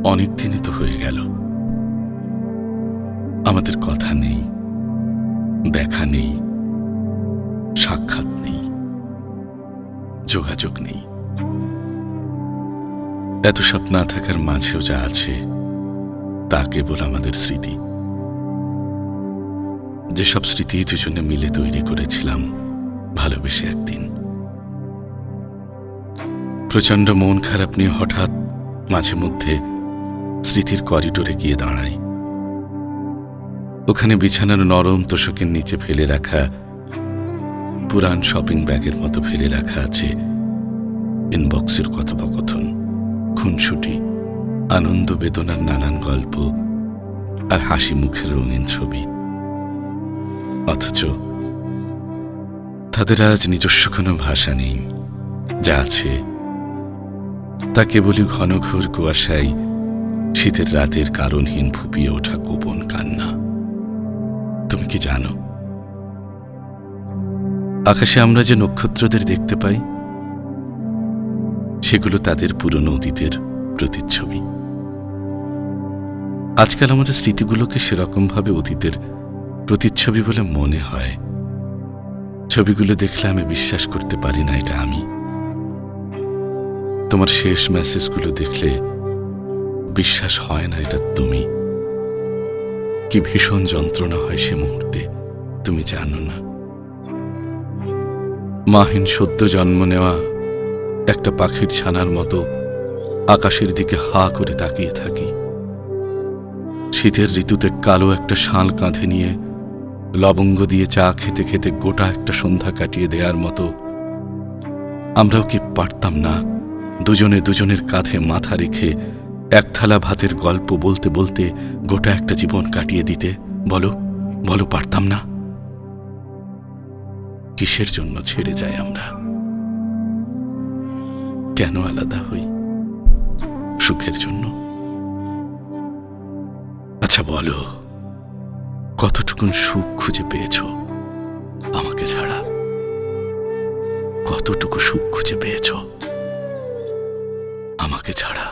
অনেক দিনই তো হয়ে গেল, আমাদের কথা নেই, দেখা নেই, সাক্ষাৎ নেই, যোগাযোগ নেই। এত সব না থাকার মাঝেও যা আছে তা কেবল আমাদের স্মৃতি, যেসব স্মৃতি দুজনে মিলে তৈরি করেছিলাম ভালোবেসে একদিন। প্রচন্ড মন খারাপ নিয়ে হঠাৎ মাঝে মধ্যে স্মৃতির করিডোরে গিয়ে দাঁড়াই। ওখানে বিছানার নরম তোষকের নিচে ফেলে রাখা পুরান শপিং ব্যাগের মতো ফেলে রাখা আছে ইনবক্সের কথোপকথন, খুনসুটি, আনন্দ বেদনার নানান গল্প আর হাসি মুখের রঙিন ছবি। অথচ তাদের আজ নিজস্ব কোনো ভাষা নেই। যা আছে তা কেবলই ঘন ঘোর কুয়াশায় শীতের রাতের কারণহীন ফুপিয়ে ওঠা গোপন কান্না। তুমি কি জানো, আকাশে আমরা যে নক্ষত্রদের দেখতে পাই সেগুলো তাদের পুরনো অতীতের প্রতিচ্ছবি। আজকাল আমাদের স্মৃতিগুলোকে সেরকমভাবে অতীতের প্রতিচ্ছবি বলে মনে হয়। ছবিগুলো দেখলে আমি বিশ্বাস করতে পারি না এটা আমি। তোমার শেষ মেসেজগুলো দেখলে বিশ্বাস হয় না এটা তুমি। কি ভীষণ যন্ত্রণা হয় সে মুহূর্তে, তুমি জানো না। মাহীন সদ্য জন্ম নেওয়া একটা পাখির ছানার মতো আকাশের দিকে হা করে তাকিয়ে থাকি। শীতের ঋতুতে কালো একটা শাল কাঁধে নিয়ে লবঙ্গ দিয়ে চা খেতে খেতে গোটা একটা সন্ধ্যা কাটিয়ে দেওয়ার মতো আমরাও কি পারতাম না দুজনে দুজনের কাঁধে মাথা রেখে এক থালা ভাতের গল্প বলতে বলতে গোটা একটা জীবন কাটিয়ে দিতে? বলো বলো, পারতাম না? কিসের জন্য ছেড়ে যাই আমরা? কেন আলাদা হই? সুখের জন্য? আচ্ছা বলো, কতটুকুন সুখ খুঁজে পেয়েছ আমাকে ছাড়া? কতটুকু সুখ খুঁজে পেয়েছ আমাকে ছাড়া?